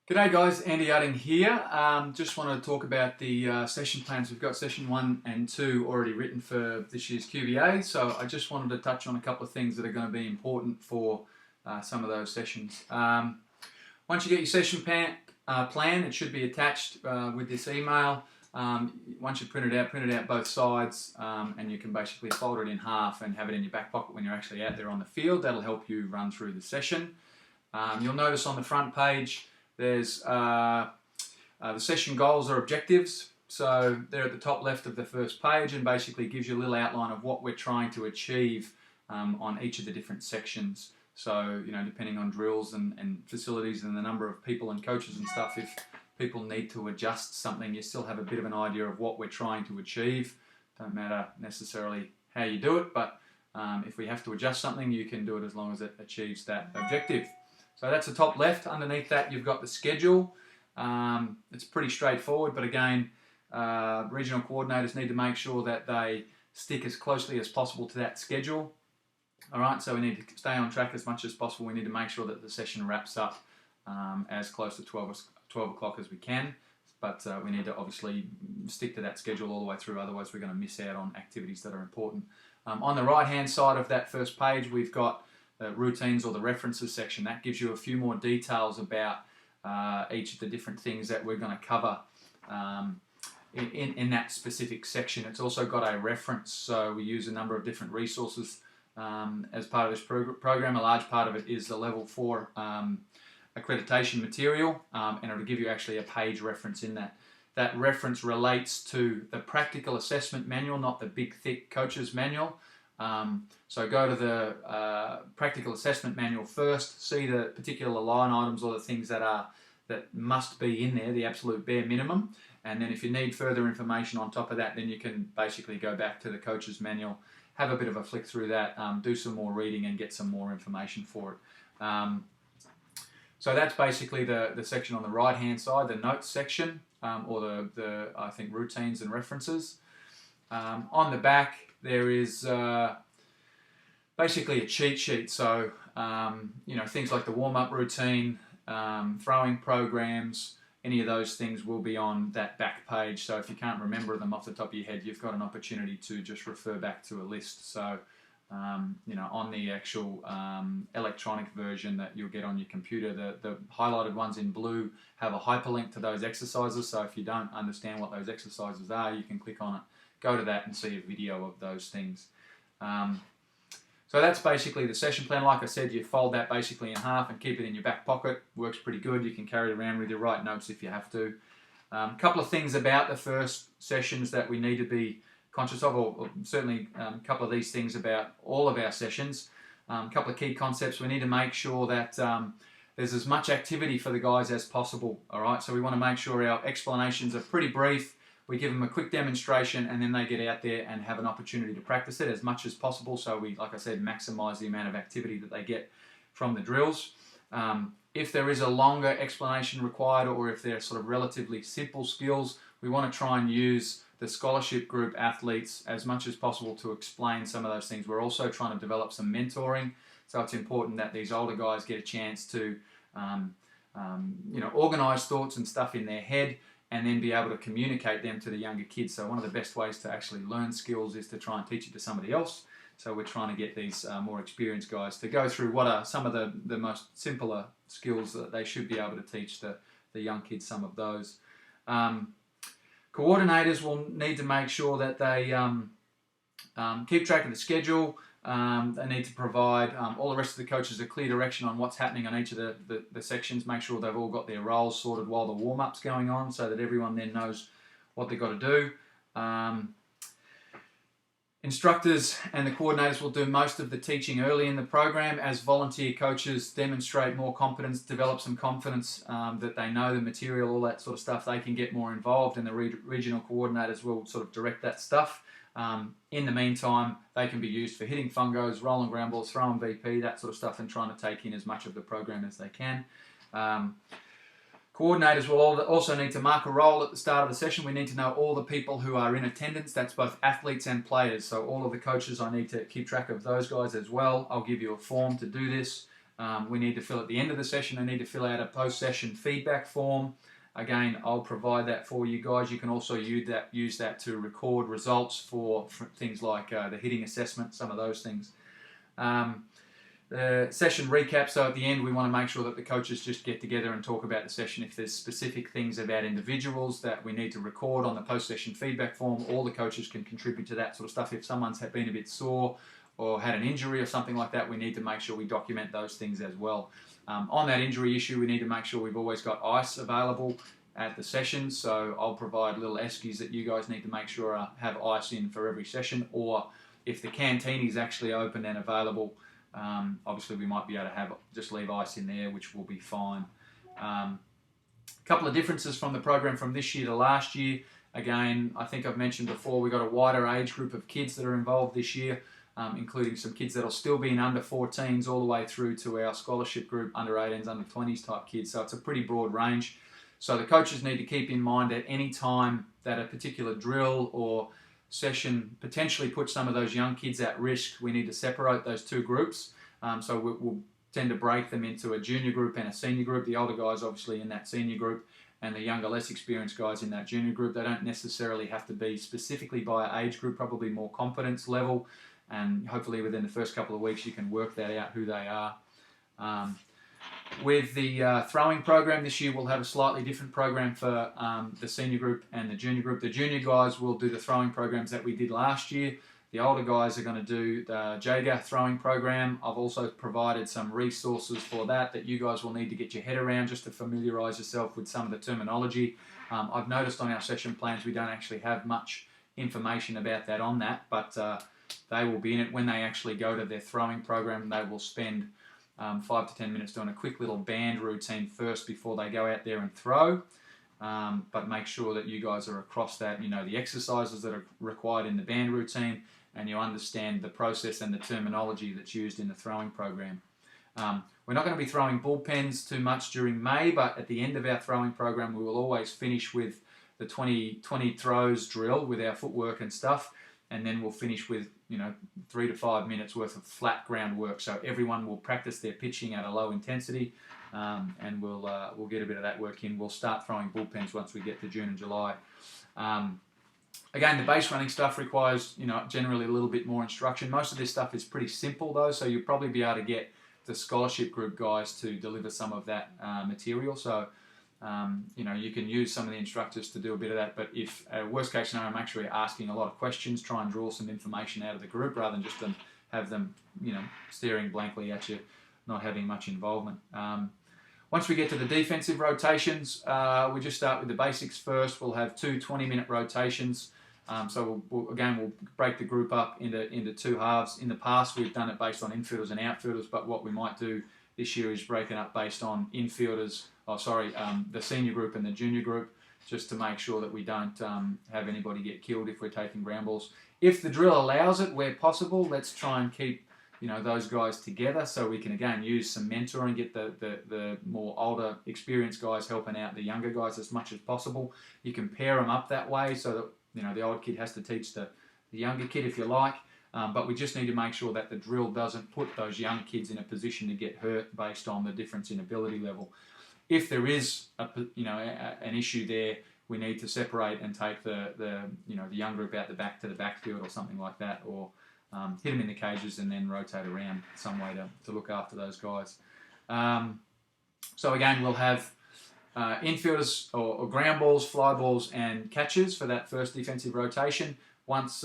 G'day guys, Andy Udding here. Just wanted to talk about the session plans. We've got session 1 and 2 already written for this year's QBA, so I just wanted to touch on a couple of things that are going to be important for some of those sessions. Once you get your session plan, it should be attached with this email. Once you print it out both sides, and you can basically fold it in half and have it in your back pocket when you're actually out there on the field. That'll help you run through the session. You'll notice on the front page there's the session goals or objectives. So they're at the top left of the first page and basically gives you a little outline of what we're trying to achieve on each of the different sections. So, depending on drills and facilities and the number of people and coaches and stuff, if people need to adjust something, you still have a bit of an idea of what we're trying to achieve. Don't matter necessarily how you do it, but if we have to adjust something, you can do it as long as it achieves that objective. So that's the top left. Underneath that, you've got the schedule. It's pretty straightforward, but again, regional coordinators need to make sure that they stick as closely as possible to that schedule. All right, so we need to stay on track as much as possible. We need to make sure that the session wraps up as close to 12 o'clock as we can, but we need to obviously stick to that schedule all the way through, otherwise we're going to miss out on activities that are important. On the right-hand side of that first page, we've got the routines or the references section. That gives you a few more details about each of the different things that we're going to cover in that specific section. It's also got a reference, so we use a number of different resources as part of this program. A large part of it is the level 4 accreditation material, and it'll give you actually a page reference in that. That reference relates to the practical assessment manual, not the big thick coach's manual. So go to the practical assessment manual first, see the particular line items or the things that must be in there, the absolute bare minimum, and then if you need further information on top of that, then you can basically go back to the coach's manual, have a bit of a flick through that, do some more reading and get some more information for it. So that's basically the section on the right hand side, the notes section, or the I think routines and references. On the back there is basically a cheat sheet, so things like the warm-up routine, throwing programs, any of those things will be on that back page. So if you can't remember them off the top of your head, you've got an opportunity to just refer back to a list. So on the actual electronic version that you'll get on your computer, the highlighted ones in blue have a hyperlink to those exercises. So if you don't understand what those exercises are, you can click on it, go to that and see a video of those things. So that's basically the session plan. Like I said, you fold that basically in half and keep it in your back pocket. Works pretty good. You can carry it around with you, write notes if you have to. A couple of things about the first sessions that we need to be conscious of, or certainly a couple of these things about all of our sessions. A couple of key concepts. We need to make sure that there's as much activity for the guys as possible. All right, so we want to make sure our explanations are pretty brief. We give them a quick demonstration and then they get out there and have an opportunity to practice it as much as possible. So we, like I said, maximize the amount of activity that they get from the drills. If there is a longer explanation required, or if they're sort of relatively simple skills, we want to try and use the scholarship group athletes as much as possible to explain some of those things. We're also trying to develop some mentoring, so it's important that these older guys get a chance to organize thoughts and stuff in their head and then be able to communicate them to the younger kids. So one of the best ways to actually learn skills is to try and teach it to somebody else. So we're trying to get these more experienced guys to go through what are some of the most simpler skills that they should be able to teach the young kids, some of those. Coordinators will need to make sure that they keep track of the schedule. They need to provide all the rest of the coaches a clear direction on what's happening on each of the sections. Make sure they've all got their roles sorted while the warm-up's going on, so that everyone then knows what they've got to do. Instructors and the coordinators will do most of the teaching early in the program. As volunteer coaches demonstrate more competence, develop some confidence that they know the material, all that sort of stuff, they can get more involved, and the regional coordinators will sort of direct that stuff. In the meantime, they can be used for hitting fungos, rolling ground balls, throwing VP, that sort of stuff, and trying to take in as much of the program as they can. Coordinators will also need to mark a role at the start of the session. We need to know all the people who are in attendance. That's both athletes and players. So all of the coaches, I need to keep track of those guys as well. I'll give you a form to do this. we need to fill at the end of the session. They need to fill out a post-session feedback form. Again, I'll provide that for you guys. You can also use that to record results for things like the hitting assessment, some of those things. The session recap, so at the end we want to make sure that the coaches just get together and talk about the session. If there's specific things about individuals that we need to record on the post-session feedback form, all the coaches can contribute to that sort of stuff. If someone's been a bit sore or had an injury or something like that, we need to make sure we document those things as well. On that injury issue, we need to make sure we've always got ice available at the session, so I'll provide little eskies that you guys need to make sure have ice in for every session, or if the canteen is actually open and available, obviously we might be able to just leave ice in there, which will be fine. A couple of differences from the program from this year to last year. Again, I think I've mentioned before, we've got a wider age group of kids that are involved this year, including some kids that'll still be in under 14s all the way through to our scholarship group, under 18s, under 20s type kids. So it's a pretty broad range. So the coaches need to keep in mind at any time that a particular drill or session potentially puts some of those young kids at risk, we need to separate those two groups. So we'll tend to break them into a junior group and a senior group. The older guys obviously in that senior group, and the younger, less experienced guys in that junior group. They don't necessarily have to be specifically by age group, probably more confidence level, and hopefully within the first couple of weeks you can work that out, who they are. With the throwing program this year, we'll have a slightly different program for the senior group and the junior group. The junior guys will do the throwing programs that we did last year. The older guys are going to do the JAGA throwing program. I've also provided some resources for that you guys will need to get your head around just to familiarise yourself with some of the terminology. I've noticed on our session plans we don't actually have much information about that on that, but they will be in it. When they actually go to their throwing program, they will spend 5 to 10 minutes doing a quick little band routine first before they go out there and throw. But make sure that you guys are across that, you know the exercises that are required in the band routine, and you understand the process and the terminology that's used in the throwing program. We're not going to be throwing bullpens too much during May, but at the end of our throwing program we will always finish with the 20 throws drill with our footwork and stuff, and then we'll finish with 3 to 5 minutes worth of flat ground work. So everyone will practice their pitching at a low intensity, and we'll get a bit of that work in. We'll start throwing bullpens once we get to June and July. Again, the base running stuff requires generally a little bit more instruction. Most of this stuff is pretty simple though, so you'll probably be able to get the scholarship group guys to deliver some of that material. So you can use some of the instructors to do a bit of that, but if worst case scenario, make sure you're asking a lot of questions, try and draw some information out of the group rather than just have them staring blankly at you, not having much involvement. Once we get to the defensive rotations, we just start with the basics first. We'll have 2 20-minute rotations. So we'll break the group up into 2 halves. In the past, we've done it based on infielders and outfielders, but what we might do this year is break it up based on infielders, the senior group and the junior group, just to make sure that we don't have anybody get killed if we're taking ground balls. If the drill allows it, where possible, let's try and keep those guys together so we can again use some mentoring, get the more older experienced guys helping out the younger guys as much as possible. You can pair them up that way so that the old kid has to teach the younger kid, if you like. But we just need to make sure that the drill doesn't put those young kids in a position to get hurt based on the difference in ability level. If there is an issue there, we need to separate and take the young group out the back to the backfield or something like that, or hit them in the cages and then rotate around some way to look after those guys. So again, we'll have infielders or ground balls, fly balls and catches for that first defensive rotation. Once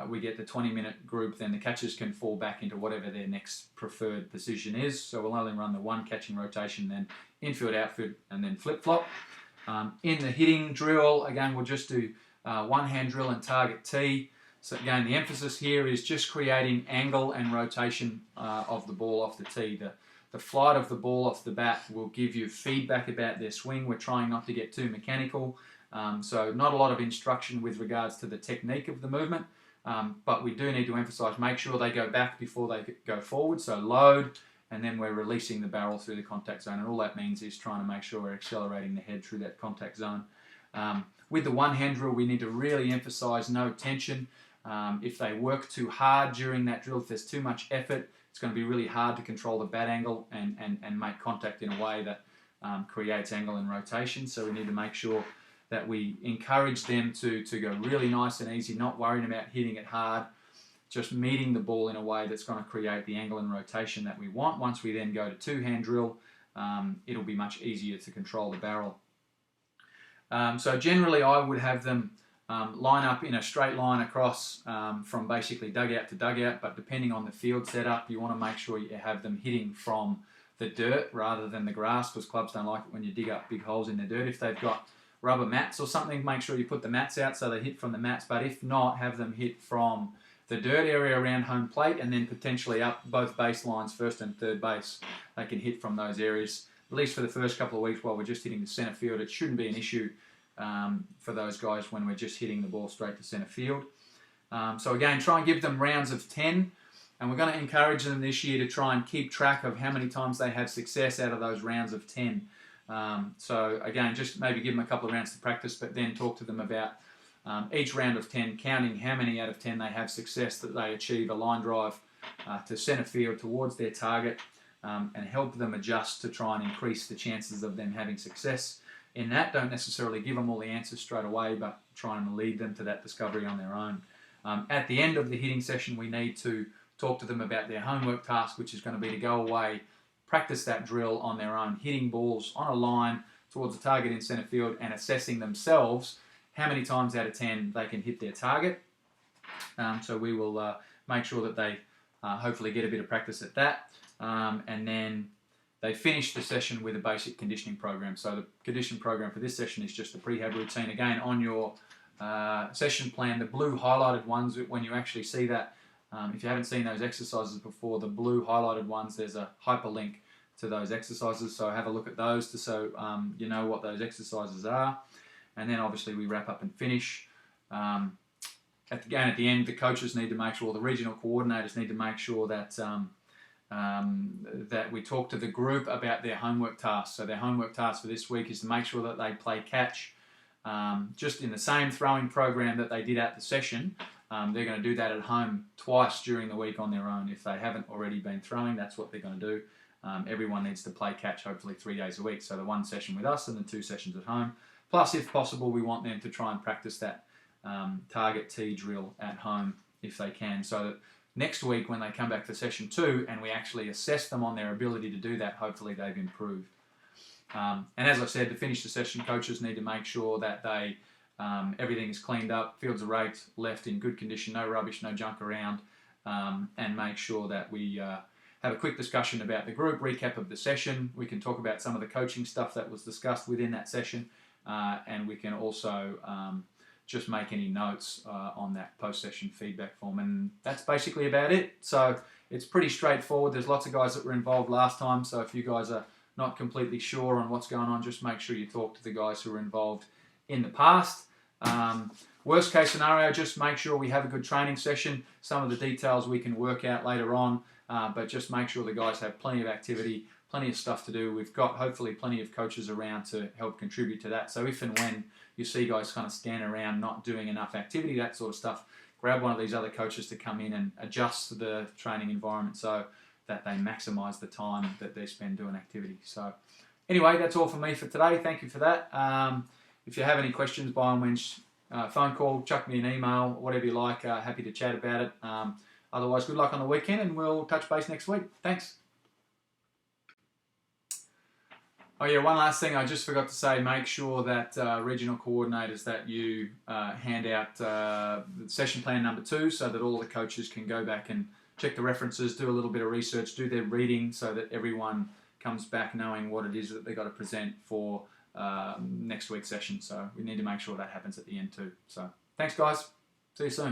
we get the 20-minute group, then the catchers can fall back into whatever their next preferred position is. So we'll only run the 1 catching rotation, then infield, outfield, and then flip-flop. In the hitting drill, again, we'll just do 1-hand drill and target tee. So again, the emphasis here is just creating angle and rotation of the ball off the tee. The flight of the ball off the bat will give you feedback about their swing. We're trying not to get too mechanical. So not a lot of instruction with regards to the technique of the movement, but we do need to emphasize, make sure they go back before they go forward. So load, and then we're releasing the barrel through the contact zone. And all that means is trying to make sure we're accelerating the head through that contact zone. With the 1-hand drill, we need to really emphasize no tension. If they work too hard during that drill, if there's too much effort, it's going to be really hard to control the bat angle and make contact in a way that creates angle and rotation. So we need to make sure that we encourage them to go really nice and easy, not worrying about hitting it hard, just meeting the ball in a way that's going to create the angle and rotation that we want. Once we then go to two-hand drill, it'll be much easier to control the barrel. So generally I would have them line up in a straight line across from basically dugout to dugout, but depending on the field setup, you want to make sure you have them hitting from the dirt rather than the grass, because clubs don't like it when you dig up big holes in the dirt. If they've got rubber mats or something, make sure you put the mats out so they hit from the mats, but if not, have them hit from the dirt area around home plate and then potentially up both baselines, first and third base. They can hit from those areas, at least for the first couple of weeks while we're just hitting the centre field. It shouldn't be an issue for those guys when we're just hitting the ball straight to centre field. So again, try and give them rounds of 10, and we're going to encourage them this year to try and keep track of how many times they have success out of those rounds of 10. So again, just maybe give them a couple of rounds to practice, but then talk to them about each round of 10, counting how many out of 10 they have success, that they achieve a line drive to centre field towards their target, and help them adjust to try and increase the chances of them having success in that. Don't necessarily give them all the answers straight away, but try and lead them to that discovery on their own. At the end of the hitting session, we need to talk to them about their homework task, which is going to be to go away, practice that drill on their own, hitting balls on a line towards the target in centre field and assessing themselves how many times out of 10 they can hit their target. So we will make sure that they hopefully get a bit of practice at that. And then they finish the session with a basic conditioning program. So the conditioning program for this session is just a prehab routine. Again, on your session plan, the blue highlighted ones, when you actually see that, if you haven't seen those exercises before, the blue highlighted ones, there's a hyperlink to those exercises. So have a look at those so you know what those exercises are. And then obviously we wrap up and finish. At the end, the coaches need to make sure, the regional coordinators need to make sure that that we talk to the group about their homework tasks. So their homework task for this week is to make sure that they play catch just in the same throwing program that they did at the session. They're going to do that at home twice during the week on their own. If they haven't already been throwing, that's what they're going to do. Everyone needs to play catch hopefully 3 days a week. So the one session with us and the 2 sessions at home. Plus, if possible, we want them to try and practice that target tee drill at home if they can, so that next week when they come back for session 2 and we actually assess them on their ability to do that, hopefully they've improved. And as I said, to finish the session, coaches need to make sure that they everything is cleaned up, fields are raked, left in good condition, no rubbish, no junk around, and make sure that we have a quick discussion about the group, recap of the session. We can talk about some of the coaching stuff that was discussed within that session, and we can also just make any notes on that post-session feedback form. And that's basically about it. So it's pretty straightforward. There's lots of guys that were involved last time, so if you guys are not completely sure on what's going on, just make sure you talk to the guys who were involved in the past. Worst case scenario, just make sure we have a good training session. Some of the details we can work out later on, but just make sure the guys have plenty of activity, plenty of stuff to do. We've got hopefully plenty of coaches around to help contribute to that. So if and when you see guys kind of stand around not doing enough activity, that sort of stuff, grab one of these other coaches to come in and adjust the training environment so that they maximise the time that they spend doing activity. So anyway, that's all for me for today. Thank you for that. If you have any questions, by all means, phone call, chuck me an email, whatever you like. Happy to chat about it. Otherwise, good luck on the weekend, and we'll touch base next week. Thanks. Oh yeah, one last thing I just forgot to say, make sure that regional coordinators that you hand out session plan number 2 so that all the coaches can go back and check the references, do a little bit of research, do their reading so that everyone comes back knowing what it is that they've got to present for next week's session. So we need to make sure that happens at the end too. So thanks guys, see you soon.